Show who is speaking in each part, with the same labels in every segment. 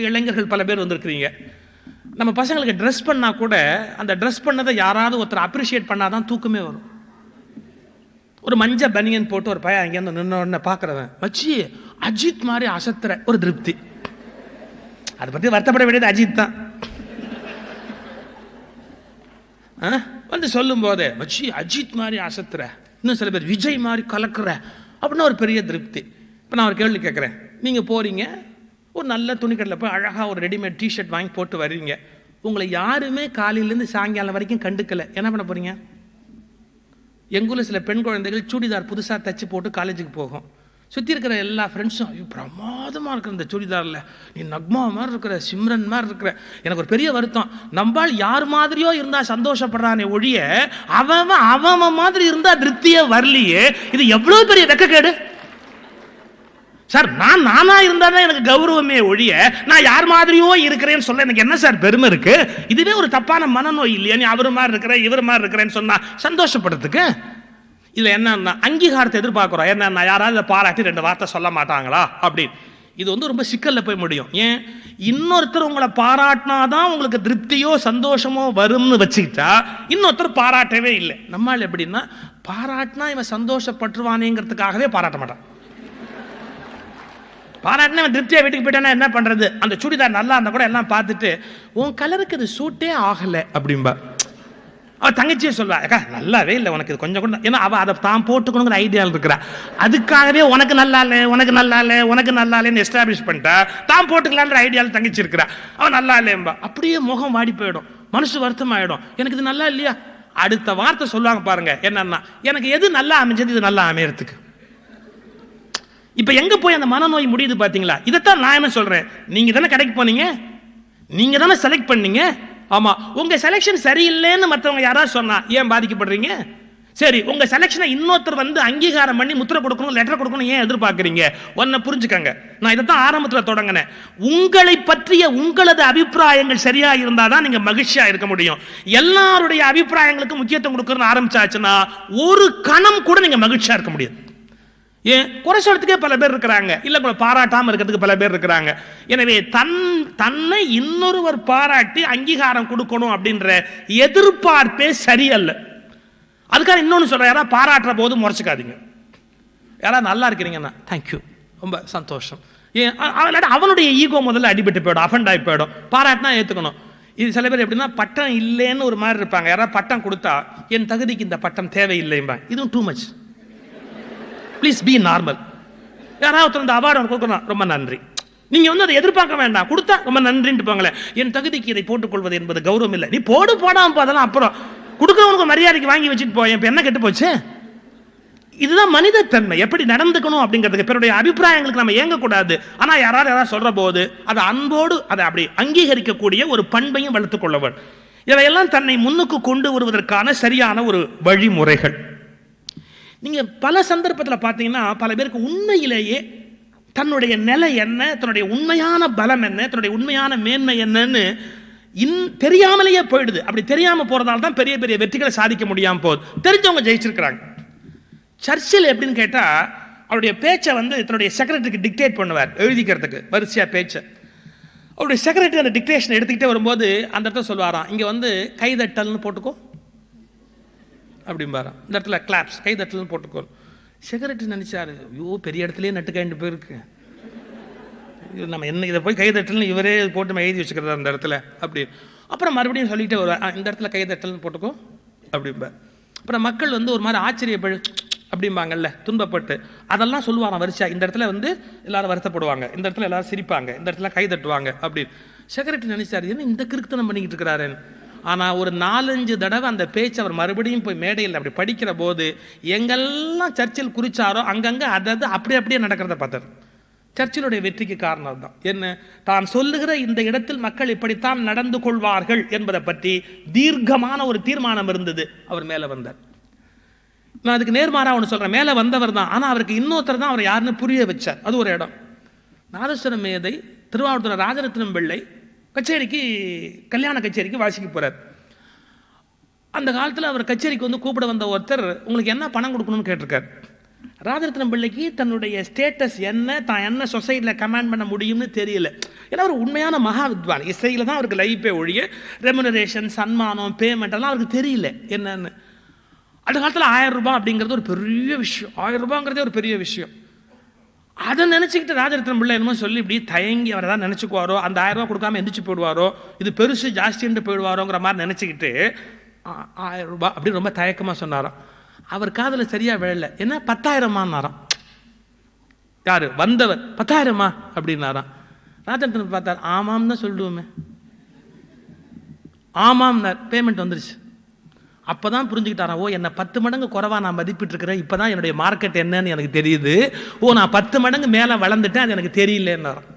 Speaker 1: இளைஞர்கள் பல பேர் வந்திருக்கிறீங்க. நம்ம பசங்களுக்கு ட்ரெஸ் பண்ணால் கூட அந்த ட்ரெஸ் பண்ணதை யாராவது ஒருத்தர் அப்ரிஷியேட் பண்ணால் தான் தூக்கமே வரும். ஒரு மஞ்சள் பனியன் போட்டு ஒரு பையன் அங்கேருந்து நின்ன உடனே பார்க்குறவன் வச்சு அஜித் மாதிரி அசத்துற ஒரு திருப்தி. அதை பற்றி வருத்தப்பட வேண்டியது அஜித் தான். வந்து சொல்லும் போதே வச்சு அஜித் மாதிரி அசத்துற, இன்னும் சில பேர் விஜய் மாதிரி கலக்குற அப்படின்னா ஒரு பெரிய திருப்தி. இப்போ நான் ஒரு கேள்வி கேட்குறேன். நீங்கள் போகிறீங்க, ஒரு நல்ல துணிக்கடையில் போய் அழகாக ஒரு ரெடிமேட் டிஷர்ட் வாங்கி போட்டு வர்றீங்க. உங்களை யாருமே காலையிலேருந்து சாயங்காலம் வரைக்கும் கண்டுக்கலை, என்ன பண்ண போகிறீங்க? எங்கள் ஊரில் சில பெண் குழந்தைகள் சூடிதார் புதுசாக தைச்சி போட்டு காலேஜுக்கு போகும். சுற்றி இருக்கிற எல்லா ஃப்ரெண்ட்ஸும் ஐயோ பிரமாதமாக இருக்கிற இந்த சுடிதாரில், நீ நக்மா மாதிரி இருக்கிற, சிம்ரன் மாதிரி இருக்கிற. எனக்கு ஒரு பெரிய வருத்தம், நம்பால் யார் மாதிரியோ இருந்தால் சந்தோஷப்படுறானே ஒழிய அவன் மாதிரி இருந்தால் திருப்தியே வரலையே. இது எவ்வளோ பெரிய வெக்கக்கேடு சார். நானா இருந்தா தான் எனக்கு கௌரவமே ஒழிய நான் யார் மாதிரியோ இருக்கிறேன்னு சொல்ல எனக்கு என்ன சார் பெருமை இருக்கு? இதுவே ஒரு தப்பான மனநோய் இல்லையா? நீ அவர் மாதிரி இருக்கிற, இவர் மாதிரி இருக்கிறேன்னு சொன்னா சந்தோஷப்படுறதுக்கு. இதுல என்னன்னா அங்கீகாரத்தை எதிர்பார்க்கிறோம். என்னன்னா யாராவது பாராட்டி 2 வார்த்தை சொல்ல மாட்டாங்களா அப்படின்னு. இது வந்து ரொம்ப சிக்கல்ல போய் முடியும். ஏன்? இன்னொருத்தர் உங்களை பாராட்டினாதான் உங்களுக்கு திருப்தியோ சந்தோஷமோ வரும்னு வச்சுக்கிட்டா இன்னொருத்தர் பாராட்டவே இல்லை. நம்மால் எப்படின்னா பாராட்டினா இவன் சந்தோஷப்பட்டுருவானேங்கிறதுக்காகவே பாராட்ட மாட்டான். பாராட்டினா அவன் திருப்தியாக வீட்டுக்கு போயிட்டானா என்ன பண்ணுறது? அந்த சுடிதார் நல்லா இருந்தால் கூட எல்லாம் பார்த்துட்டு உன் கலருக்கு இது சூட்டே ஆகலை அப்படின்பா. அவள் தங்கச்சியே சொல்வா, அக்கா நல்லாவே இல்லை உனக்கு இது கொஞ்சம் கூட. ஏன்னா அவள் அதை தான் போட்டுக்கணுங்கிற ஐடியாவில் இருக்கிறா. அதுக்காகவே உனக்கு நல்லா இல்லை, உனக்கு நல்லா இல்லை, உனக்கு நல்லா இல்லைன்னு எஸ்டாப்ளிஷ் பண்ணிட்டா தான் போட்டுக்கலான்ற ஐடியாவில் தங்கச்சி இருக்கிறா. அவன் நல்லா இல்லையம்பா. அப்படியே முகம் வாடி போயிடும், மனசு வருத்தம் ஆகிடும். எனக்கு இது நல்லா இல்லையா? அடுத்த வார்த்தை சொல்லுவாங்க பாருங்க, என்னன்னா எனக்கு எது நல்லா அமைஞ்சது, இது நல்லா அமையறதுக்கு. இப்ப எங்க போய் அந்த மனநோய் முடியுது பாத்தீங்களா? இதைத்தான் நான் என்ன சொல்றேன், நீங்க தானே கடைக்கு போனீங்க, நீங்க தானே செலக்ட் பண்ணீங்க. ஆமா, உங்க செலக்ஷன் சரியில்லைன்னு மற்றவங்க யாராவது சொன்னா ஏன் பாதிக்கப்படுறீங்க? சரி, உங்க செலக்ஷனை இன்னொருத்தர் வந்து அங்கீகாரம் பண்ணி முத்திரை கொடுக்கணும், லெட்டர் கொடுக்கணும் ஏன் எதிர்பார்க்கறீங்க? ஒன்ன புரிஞ்சுக்கங்க, நான் இதைத்தான் ஆரம்பத்தில் தொடங்கினேன். உங்களை பற்றிய உங்களது அபிப்பிராயங்கள் சரியா இருந்தாதான் நீங்க மகிழ்ச்சியா இருக்க முடியும். எல்லாருடைய அபிப்பிராயங்களுக்கு முக்கியத்துவம் கொடுக்கணும்னு ஆரம்பிச்சாச்சுன்னா ஒரு கணம் கூட நீங்க மகிழ்ச்சியா இருக்க முடியாது. ஏன்? குறை சொல்றதுக்கே பல பேர் இருக்கிறாங்க, இல்ல உங்களை பாராட்டாம இருக்கிறதுக்கு பல பேர் இருக்கிறாங்க. எனவே தன்னை இன்னொருவர் பாராட்டி அங்கீகாரம் கொடுக்கணும் அப்படின்ற எதிர்பார்ப்பே சரியல்ல. அதுக்காக இன்னொன்னு சொல்ற, யாராவது பாராட்டுற போது முறைச்சிக்காதீங்க. யாராவது நல்லா இருக்கிறீங்கன்னா தேங்க்யூ, ரொம்ப சந்தோஷம். ஏன்? அவனுடைய ஈகோ முதல்ல அடிபட்டு போயிடும், அஃபண்ட் ஆகி போயிடும். பாராட்டினா ஏற்றுக்கணும். இது சில பேர் எப்படின்னா பட்டம் இல்லைன்னு ஒரு மாதிரி இருப்பாங்க. யாராவது பட்டம் கொடுத்தா என் தகுதிக்கு இந்த பட்டம் தேவையில்லைம்பா. இதுவும் too much. Please be normal. யாராவது இந்த அவார்டு கொடுக்கணும், ரொம்ப நன்றி. நீங்க வந்து அதை எதிர்பார்க்க வேண்டாம், கொடுத்தா ரொம்ப நன்றின்னு போங்களேன். என் தகுதிக்கு இதை போட்டுக்கொள்வது என்பது கௌரவம் இல்லை. நீ போடாம அதெல்லாம் அப்புறம் கொடுக்குறவனுக்கு மரியாதைக்கு வாங்கி வச்சுட்டு போய் இப்ப என்ன கெட்டு போச்சு? இதுதான் மனித தன்மை, எப்படி நடந்துக்கணும் அப்படிங்கிறதுக்கு. பிறருடைய அபிப்பிராயங்களுக்கு நம்ம இயங்கக்கூடாது. ஆனா யாராவது சொல்ற போது அதை அன்போடு அதை அப்படி அங்கீகரிக்கக்கூடிய ஒரு பண்பையும் வளர்த்துக் கொள்ளவன். இவையெல்லாம் தன்னை முன்னுக்கு கொண்டு வருவதற்கான சரியான ஒரு வழிமுறைகள். நீங்க பல சந்தர்ப்பத்தில் பார்த்தீங்கன்னா பல பேருக்கு உண்மையிலேயே தன்னுடைய நிலை என்ன, தன்னுடைய உண்மையான பலம் என்ன, தன்னுடைய உண்மையான மேன்மை என்னன்னு தெரியாமலேயே போயிடுது. அப்படி தெரியாம போறதால தான் பெரிய பெரிய வெற்றிகளை சாதிக்க முடியாம போகுது. தெரிஞ்சவங்க ஜெயிச்சிருக்கிறாங்க. சர்ச்சில் எப்படின்னு கேட்டா அவருடைய பேச்சை வந்து தன்னுடைய செக்ரட்டரிக்கு டிக்டேட் பண்ணுவார், எழுதிக்கிறதுக்கு வரிசையா பேச்சை. அவருடைய செக்ரட்டரி அந்த டிக்டேஷன் எடுத்துக்கிட்டே வரும்போது அந்த இடத்துல சொல்லுவாராம், இங்க வந்து கைதட்டல்னு போட்டுக்கோ அப்படிம்பாராம். இந்த இடத்துல கிளாப்ஸ், கைதட்டல்னு போட்டுக்கோ. செக்ரட்டரி நினைச்சாரு, ஐயோ பெரிய இடத்துலயே நட்டு கைண்டு போயிருக்கு, நம்ம என்ன இதை போய் கைதட்டல்னு இவரே போட்டு நம்ம எழுதி வச்சுக்கிறதா அந்த இடத்துல அப்படி. அப்புறம் மறுபடியும் சொல்லிட்டே வருவார், இந்த இடத்துல கைதட்டல்னு போட்டுக்கோ அப்படிம்பார். அப்புறம் மக்கள் வந்து ஒரு மாதிரி ஆச்சரியப்படு அப்படிம்பாங்கல்ல, துன்பப்பட்டு அதெல்லாம் சொல்லுவாங்க வரிசையா. இந்த இடத்துல வந்து எல்லாரும் வருத்தப்படுவாங்க, இந்த இடத்துல எல்லாரும் சிரிப்பாங்க, இந்த இடத்துல கை தட்டுவாங்க அப்படின்னு. செக்ரட்டரி நினைச்சாரு, என்ன இந்த கிறுக்குத்தனம் பண்ணிக்கிட்டு இருக்கிறாருன்னு. ஆனால் ஒரு 4-5 தடவை அந்த பேச்சு அவர் மறுபடியும் போய் மேடையில் அப்படி படிக்கிற போது எங்கெல்லாம் சர்ச்சில் குறிச்சாரோ அங்கங்கே அதாவது அப்படியே நடக்கிறத பார்த்தார். சர்ச்சிலுடைய வெற்றிக்கு காரணம் தான் என்ன? தான் சொல்லுகிற இந்த இடத்தில் மக்கள் இப்படித்தான் நடந்து கொள்வார்கள் என்பதை பற்றி தீர்க்கமான ஒரு தீர்மானம் இருந்தது. அவர் மேலே வந்தார். நான் அதுக்கு நேர்மாறாக ஒன்று சொல்கிறேன், மேலே வந்தவர் தான், ஆனால் அவருக்கு இன்னொருத்தர் தான் அவர் யாருன்னு புரிய வச்சார். அது ஒரு இடம். நாதஸ்வரம் மேதை திருவாவூர் ராஜரத்னம் பிள்ளை கச்சேரிக்கு, கல்யாண கச்சேரிக்கு வாசிக்க போகிறார். அந்த காலத்தில் அவர் கச்சேரிக்கு வந்து கூப்பிட வந்த ஒருத்தர் உங்களுக்கு என்ன பணம் கொடுக்கணும்னு கேட்டிருக்கார். ராஜரத்னம் பிள்ளைக்கு தன்னுடைய ஸ்டேட்டஸ் என்ன, தான் என்ன சொசைட்டியில் கமாண்ட் பண்ண முடியும்னு தெரியல. ஏன்னா ஒரு உண்மையான மகா வித்வான், இசையில் தான் அவருக்கு லைஃபே ஒழிய ரெமுனரேஷன், சன்மானம், பேமெண்ட் எல்லாம் அவருக்கு தெரியல என்னன்னு. அந்த காலத்தில் 1000 ரூபாய் அப்படிங்கிறது ஒரு பெரிய விஷயம். 1000 ரூபாங்கிறதே ஒரு பெரிய விஷயம். அதை நினச்சிக்கிட்டு ராஜரத்னம் பிள்ளை என்னமோ சொல்லி இப்படி தயங்கி அவர் தான் நினச்சிக்குவாரோ, அந்த 1000 ரூபா கொடுக்காம எந்திரிச்சு போயிடுவாரோ, இது பெருசு ஜாஸ்தின்ட்டு போயிடுவாரோங்கிற மாதிரி நினச்சிக்கிட்டு 1000 ரூபாய் அப்படி ரொம்ப தயக்கமாக சொன்னாராம். அவர் காதில் சரியாக விழல. என்ன 10,000மான்னாராம். யார் வந்தவர் 10,000மா அப்படின்னாராம். ராஜரத்னம் பார்த்தார், ஆமாம் தான் சொல்லுவோமே. ஆமாம்னார். பேமெண்ட் வந்துருச்சு. அப்போ தான் புரிஞ்சுக்கிட்டாரா, ஓ என்னை 10 மடங்கு குறைவா நான் மதிப்பிட்டு இருக்கிறேன், இப்போ தான் என்னுடைய மார்க்கெட் என்னன்னு எனக்கு தெரியுது. ஓ நான் 10 மடங்கு மேலே வளர்ந்துட்டேன், அது எனக்கு தெரியலன்னாராம்.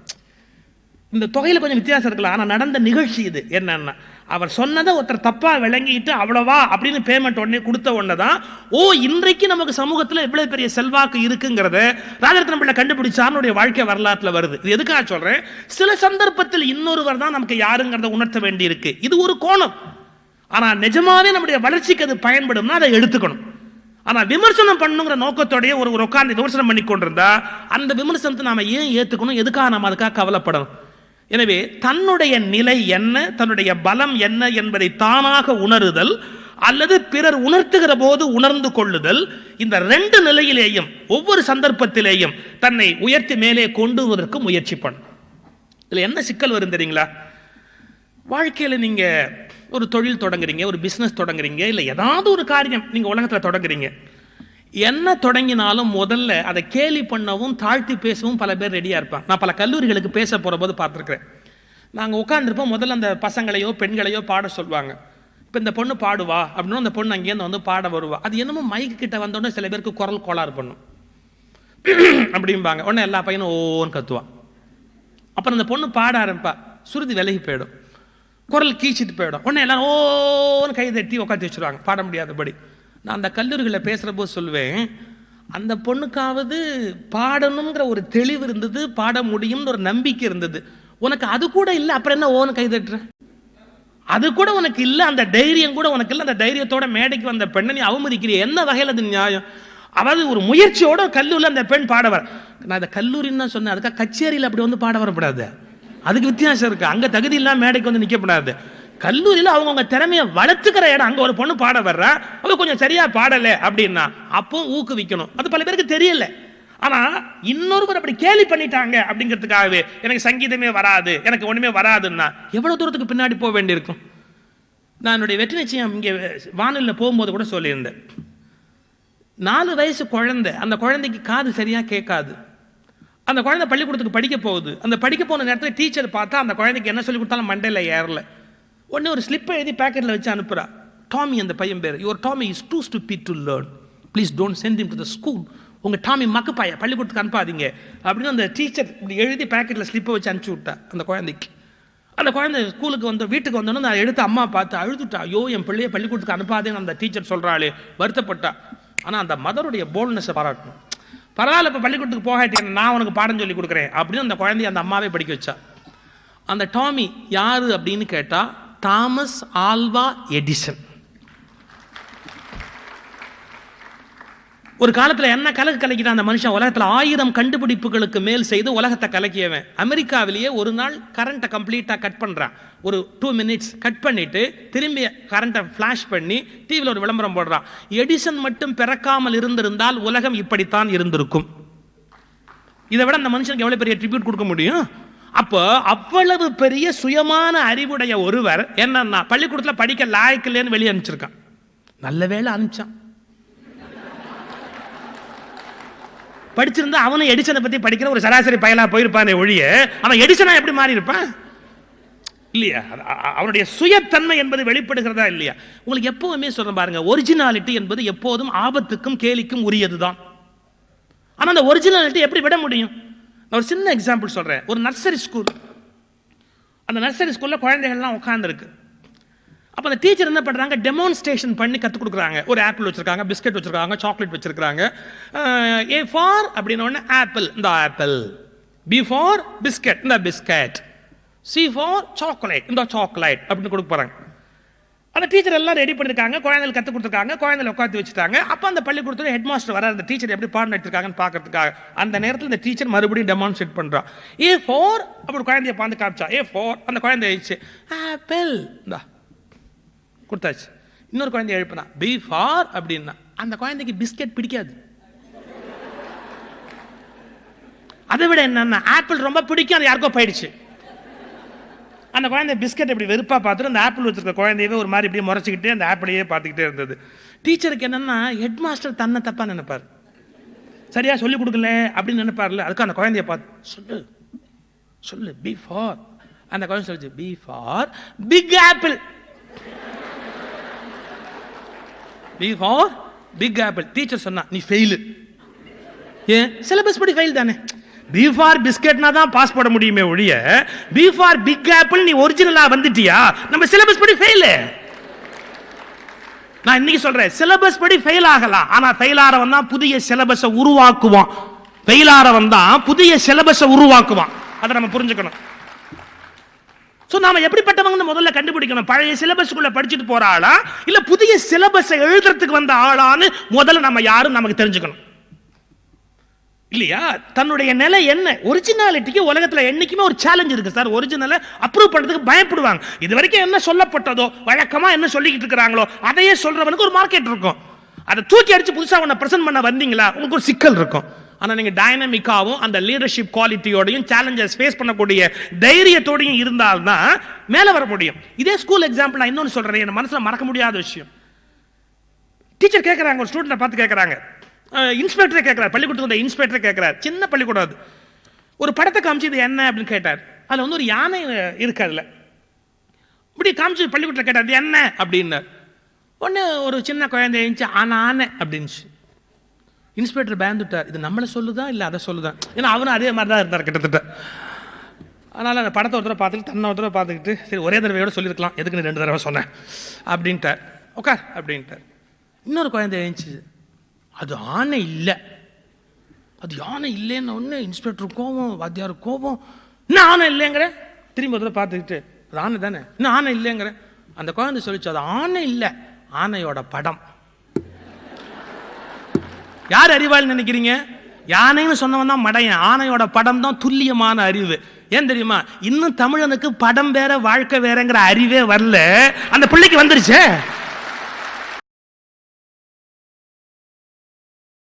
Speaker 1: இந்த தொகையில் கொஞ்சம் வித்தியாசம் இருக்கலாம், ஆனால் நடந்த நிகழ்ச்சி இது என்னன்னா, அவர் சொன்னதை ஒருத்தர் தப்பாக விளங்கிட்டு அவ்வளவா அப்படின்னு பேமெண்ட் உடனே கொடுத்த உடனே தான் ஓ இன்றைக்கு நமக்கு சமூகத்தில் எவ்வளவு பெரிய செல்வாக்கு இருக்குங்கிறத ராஜரத்னம் பிள்ளை கண்டுபிடிச்சாருடைய வாழ்க்கை வரலாற்றில் வருது. இது எதுக்காக சொல்றேன், சில சந்தர்ப்பத்தில் இன்னொருவர் தான் நமக்கு யாருங்கிறத உணர்த்த வேண்டி இருக்கு. இது ஒரு கோணம். ஆனால் நிஜமாவே நம்முடைய வளர்ச்சிக்கு அது பயன்படும்னா அதை எடுத்துக்கணும். ஆனால் விமர்சனம் பண்ணுங்கிற நோக்கத்தோடைய ஒரு உட்கார்ந்து விமர்சனம் பண்ணி கொண்டிருந்தா அந்த விமர்சனத்தை நாம ஏன் ஏற்றுக்கணும், எதுக்காக நம்ம அதுக்காக கவலைப்படணும்? எனவே தன்னுடைய நிலை என்ன, தன்னுடைய பலம் என்ன என்பதை தானாக உணருதல் அல்லது பிறர் உணர்த்துகிற போது உணர்ந்து கொள்ளுதல், இந்த 2 நிலையிலேயும் ஒவ்வொரு சந்தர்ப்பத்திலேயும் தன்னை உயர்த்தி மேலே கொண்டு வருவதற்கு முயற்சி பண்ணும். இதில் என்ன சிக்கல் வரும் தெரியுங்களா? வாழ்க்கையில் நீங்க ஒரு தொழில் தொடங்குறீங்க, ஒரு பிஸ்னஸ் தொடங்குறீங்க, இல்லை ஏதாவது ஒரு காரியம் நீங்க உலகத்தில் தொடங்குறீங்க. என்ன தொடங்கினாலும் முதல்ல அதை கேலி பண்ணவும் தாழ்த்தி பேசவும் பல பேர் ரெடியாக இருப்பாங்க. நான் பல கல்லூரிகளுக்கு பேச போகிற போது பார்த்துருக்கிறேன். நாங்கள் உட்காந்துருப்போம், முதல்ல அந்த பசங்களையோ பெண்களையோ பாட சொல்லுவாங்க. இப்போ இந்த பொண்ணு பாடுவா அப்படின்னா அந்த பொண்ணு அங்கேருந்து வந்து பாட வருவா. அது என்னமோ மைக்கு கிட்ட வந்தோடனே சில பேருக்கு குரல் கோளாறு பண்ணும் அப்படிம்பாங்க. உடனே எல்லா பையனும் ஓன்னு கத்துவான். அப்புறம் அந்த பொண்ணு பாட ஆரம்பிப்பா, சுருதி விலகி போயிடும், குரல் கீச்சிட்டு போயிடும். உடனே எல்லாரும் ஓன்னு கை தட்டி உட்காந்து வச்சுருவாங்க பாட முடியாதபடி. நான் அந்த கல்லூரிகளை பேசுகிற போது சொல்லுவேன், அந்த பொண்ணுக்காவது பாடணுங்கிற ஒரு தெளிவு இருந்தது, பாட முடியும்னு ஒரு நம்பிக்கை இருந்தது. உனக்கு அது கூட இல்லை, அப்புறம் என்ன ஓன்னு கை தட்டுற? அது கூட உனக்கு இல்லை, அந்த தைரியம் கூட உனக்கு இல்லை. அந்த தைரியத்தோட மேடைக்கு வந்த பெண்ணை நீ அவமதிக்கிறிய, என்ன வகையில் அது நியாயம்? அதாவது ஒரு முயற்சியோட கல்லூரியில் அந்த பெண் பாட வர, நான் இந்த கல்லூரின்னு தான் சொன்னேன், அதுக்காக கச்சேரியில் அப்படி வந்து பாட வரப்படாது. அதுக்கு வித்தியாசம் இருக்கு. அங்கே தகுதி இல்லாமல் மேடைக்கு வந்து நிற்கப்படாது. கல்லூரியில் அவங்கவுங்க திறமையை வளர்த்துக்கிற இடம். அங்கே ஒரு பொண்ணு பாட வர்றா, அவ கொஞ்சம் சரியா பாடலை அப்படின்னா அப்போ ஊக்குவிக்கணும். அது பல பேருக்கு தெரியல. ஆனா இன்னொருவர் அப்படி கேலி பண்ணிட்டாங்க அப்படிங்கிறதுக்காகவே எனக்கு சங்கீதமே வராது, எனக்கு ஒண்ணுமே வராதுன்னா எவ்வளவு தூரத்துக்கு பின்னாடி போக வேண்டியிருக்கும். நான் என்னுடைய வெற்றி நிச்சயம் இங்கே வானொலியில் போகும்போது கூட சொல்லியிருந்தேன். 4 வயசு குழந்தை, அந்த குழந்தைக்கு காது சரியா கேட்காது. அந்த குழந்தை பள்ளிக்கூடத்துக்கு படிக்க போகுது. அந்த படிக்க போன நேரத்தில் டீச்சர் பார்த்தா அந்த குழந்தைக்கு என்ன சொல்லி கொடுத்தாலும் மண்டையில் ஏறல. உடனே ஒரு ஸ்லிப்பை எழுதி பேக்கெட்டில் வச்சு அனுப்புறா. டாமி அந்த பையன் பேர். Your Tommy is too stupid to learn, please don't send him to the school. உங்கள் டாமி மக்குப்பாய பள்ளிக்கூடத்துக்கு அனுப்பாதீங்க அப்படின்னு அந்த டீச்சர் இப்படி எழுதி பேக்கெட்டில் ஸ்லிப்பை வச்சு அனுப்பிச்சி விட்டா அந்த குழந்தைக்கு. அந்த குழந்தை ஸ்கூலுக்கு வந்து வீட்டுக்கு வந்தோன்னு நான் எடுத்து அம்மா பார்த்து அழுதுட்டா. ஐயோ என் பிள்ளையை பள்ளிக்கூடத்துக்கு அனுப்பாதேன்னு அந்த டீச்சர் சொல்கிறாளே, வருத்தப்பட்டா. ஆனால் அந்த மதருடைய போல்ட்னஸை பாராட்டணும். பரவாயில்ல, இப்போ பள்ளிக்கூடத்துக்கு போகாட்டேன், நான் உனக்கு பாடம் சொல்லி கொடுக்குறேன் அப்படின்னு அந்த குழந்தைய அந்த அம்மாவே படிக்க வச்சா. அந்த டாமி யாரு அப்படின்னு கேட்டா, தாமஸ் ஆல்வா எடிசன். ஒரு காலத்தில் என்ன கலக்கிட்டான் அந்த மனுஷன். உலகத்தில் 1000 கண்டுபிடிப்புகளுக்கு மேல் செய்து உலகத்தை கலக்கியவன். அமெரிக்காவிலேயே ஒரு நாள் கரண்ட்டை கம்ப்ளீட்டாக கட் பண்ணுறான். ஒரு 2 மினிட்ஸ் கட் பண்ணிட்டு திரும்பி கரண்ட்டை ஃப்ளாஷ் பண்ணி டிவியில் ஒரு விளம்பரம் போடுறான். எடிசன் மட்டும் பிறக்காமல் இருந்திருந்தால் உலகம் இப்படித்தான் இருந்திருக்கும். இதை விட அந்த மனுஷனுக்கு எவ்வளவு பெரிய ட்ரிபியூட் கொடுக்க முடியும்? அப்போ அவ்வளவு பெரிய சுயமான அறிவுடைய ஒருவர் என்னன்னா பள்ளிக்கூடத்தில் படிக்க லாய்க்கில்லேன்னு வெளியே அனுப்பிச்சிருக்கான். நல்ல வேலை அனுப்பிச்சான். படிச்சிருந்தா அவனும் எடிசனை பத்தி படிக்கிற ஒரு சராசரி பயலா போயிருப்பானே ஒழிய அவன் எடிசனா எப்படி மாறி இருப்பான் இல்லையா? அவனுடைய சுயத்தன்மை என்பது வெளிப்படுகிறதா இல்லையா? உங்களுக்கு எப்பவுமே சொல்ற பாருங்க, ஒரிஜினாலிட்டி என்பது எப்போதும் ஆபத்துக்கும் கேலிக்கும் உரியதுதான். ஆனா அந்த ஒரிஜினாலிட்டி எப்படி விட முடியும்? ஒரு சின்ன எக்ஸாம்பிள் சொல்றேன். ஒரு நர்சரி ஸ்கூல், அந்த நர்சரி ஸ்கூல்ல குழந்தைகள்லாம் உட்கார்ந்துருக்கு. அப்போ அந்த டீச்சர் என்ன பண்ணுறாங்க, டெமான்ஸ்ட்ரேஷன் பண்ணி கற்றுக் கொடுக்குறாங்க. ஒரு ஆப்பிள் வச்சுருக்காங்க, பிஸ்கட் வச்சுருக்காங்க, சாக்லேட் வச்சுருக்காங்க. ஏ ஃபார் அப்படின்னு ஒன்று ஆப்பிள், இந்த ஆப்பிள். பி ஃபார் பிஸ்கட், இந்த பிஸ்கட். சி ஃபார் சாக்லேட், இந்த சாக்லேட் அப்படின்னு கொடுக்க போகிறாங்க. அந்த டீச்சர் எல்லாம் ரெடி பண்ணிருக்காங்க, குழந்தைகள் கற்றுக் கொடுத்துருக்காங்க, குழந்தைகளை உட்காந்து வச்சுட்டாங்க. அப்போ அந்த பள்ளிக்கூடத்தில் ஹெட் மாஸ்டர் வர அந்த டீச்சர் எப்படி பாடம் எடுத்திருக்காங்கன்னு பார்க்கறதுக்காக அந்த நேரத்தில் இந்த டீச்சர் மறுபடியும் டெமான்ஸ்ட்ரேட் பண்ணுறான். A4 அப்படி குழந்தைய பார்த்து காமிச்சா. A4 அந்த குழந்தை ஆயிடுச்சு. ஆப்பிள் இந்தா கொடுத்தாச்சு. இன்னொரு குழந்தைய எழுப்பினா B4 அப்படின்னா. அந்த குழந்தைக்கு பிஸ்கெட் பிடிக்காது. அதை விட என்னன்னா ஆப்பிள் ரொம்ப பிடிக்கும், அது யாருக்கோ போயிடுச்சு. அந்த குழந்தை பிஸ்கெட் இப்படி வெறுப்பா பார்த்துட்டு அந்த ஆப்பிள் வச்சிருக்க குழந்தையவே ஒரு மாதிரி இப்படியே முறைச்சிக்கிட்டே அந்த ஆப்பிளையே பார்த்துக்கிட்டே இருந்தது. டீச்சருக்கு என்னன்னா ஹெட் மாஸ்டர் தன்னை தப்பா நினைப்பார், சரியா சொல்லி கொடுக்கல அப்படின்னு நினைப்பார்ல. அதுக்கு அந்த குழந்தைய பார்த்து சொல்லு சொல்லு B4. அந்த குழந்தை சொல்லிச்சு B4 big apple. B4 big apple. Teacher சொன்னா நீ ஃபெயிலு. ஏன்? சிலபஸ் படி ஃபெயில் தானே. B4 பிஸ்கெட்னா தான் பாஸ் போட முடியுமே ஒழிய B4 பிக் ஆப்பிள் நீ ஒரிஜினலா வந்துட்டியா, நம்ம சிலபஸ் படி ஃபெயில். நான் இன்னைக்கு சொல்றேன், சிலபஸ் படி ஃபெயில் ஆகலாம், ஆனா ஃபெயில் ஆறவன் தான் புதிய சிலபஸை உருவாக்குவான். ஃபெயில் ஆறவன் தான் புதிய சிலபஸை உருவாக்குவான். அதை நம்ம புரிஞ்சுக்கணும். சோ நாம எப்படிப்பட்டவங்கன்னு முதல்ல கண்டுபிடிக்கணும். பழைய சிலபஸ்க்குள்ள படிச்சுட்டு போற ஆளா இல்ல புதிய சிலபஸை எழுதுறதுக்கு வந்த ஆளான்னு முதல்ல நம்ம யாரும் நமக்கு தெரிஞ்சுக்கணும் இல்லையா? தன்னுடைய நிலை என்ன? ஒரிஜினாலிட்டிக்கு உலகத்துல என்னைக்குமே ஒரு சேலஞ்ச் இருக்கு சார். ஒரிஜினலை அப்ரூவ் பண்றதுக்கு பயப்படுவாங்க. இது வரைக்கும் என்ன சொல்லப்பட்டதோ, வழக்கமா என்ன சொல்லிக்கிட்டு இருக்கிறாங்களோ அதையே சொல்றவனுக்கு ஒரு மார்க்கெட் இருக்கும். அதை தூக்கி அடிச்சு புதுசா உன்னை பிரசன்ட் பண்ண வந்தீங்களா உங்களுக்கு ஒரு சிக்கல் இருக்கும். ஆனா நீங்க டைனமிக்காவும் அந்த லீடர்ஷிப் குவாலிட்டியோடையும் சேலஞ்சஸ் ஃபேஸ் பண்ணக்கூடிய தைரியத்தோடையும் இருந்தால்தான் மேல வர முடியும். இதே ஸ்கூல் எக்ஸாம்பிள் நான் இன்னொன்னு சொல்றேன், என் மனசுல மறக்க முடியாத விஷயம். டீச்சர் கேட்கறாங்க, ஒரு ஸ்டூடெண்ட்டை பார்த்து கேட்கறாங்க, இன்ஸ்பெக்டர் கேட்கிறார், பள்ளிக்கூடத்தில் இன்ஸ்பெக்டர் கேட்கிறார், சின்ன பள்ளிக்கூடம் அது. ஒரு படத்தை காமிச்சு இது என்ன அப்படின்னு கேட்டார். அதுல வந்து ஒரு யானை இருக்கு. அதுல இப்படி காமிச்சு பள்ளிக்கூடத்தில் கேட்டார் இது என்ன அப்படின்னு. ஒன்னு ஒரு சின்ன குழந்தை எழுந்துச்சு ஆனை அப்படின்ச்சு. இன்ஸ்பெக்டர் பயந்துட்டார், இது நம்மளை சொல்லுதா இல்லை அதை சொல்லுதான். ஏன்னா அவரும் அதே மாதிரி தான் இருந்தார் கிட்டத்தட்ட. அதனால அந்த படத்தை ஒருத்தர பார்த்துட்டு தன்னை ஒருத்தர பார்த்துக்கிட்டு சரி ஒரே தடவையோட சொல்லியிருக்கலாம், எதுக்கு நீ 2 தடவை சொன்னேன் அப்படின்ட்டார். உட்கார் அப்படின்ட்டார். இன்னொரு குழந்தை எழுந்துச்சு, அது ஆனை இல்லை, அது யானை இல்லைன்னு ஒன்று. இன்ஸ்பெக்டர் கோபம், வாத்தியார் கோபம், இன்னும் ஆனை இல்லைங்கிற. திரும்பி ஒரு பார்த்துக்கிட்டு அது ஆனை தானே, இன்னும் ஆனை இல்லைங்கிற. அந்த குழந்தை சொல்லிச்சு அது ஆனை இல்லை, ஆனையோட படம். யார் அறிவாளி நினைக்கிறீங்க? யானைன்னு சொன்னவன் தான் மடையன், ஆனையோட படம் தான் துல்லியமான அறிவு. ஏன் தெரியுமா? இன்னும் தமிழனுக்கு படம் வேற வாழ்க்கை வேறங்கிற அறிவே வரல, அந்த பிள்ளைக்கு வந்துருச்சு.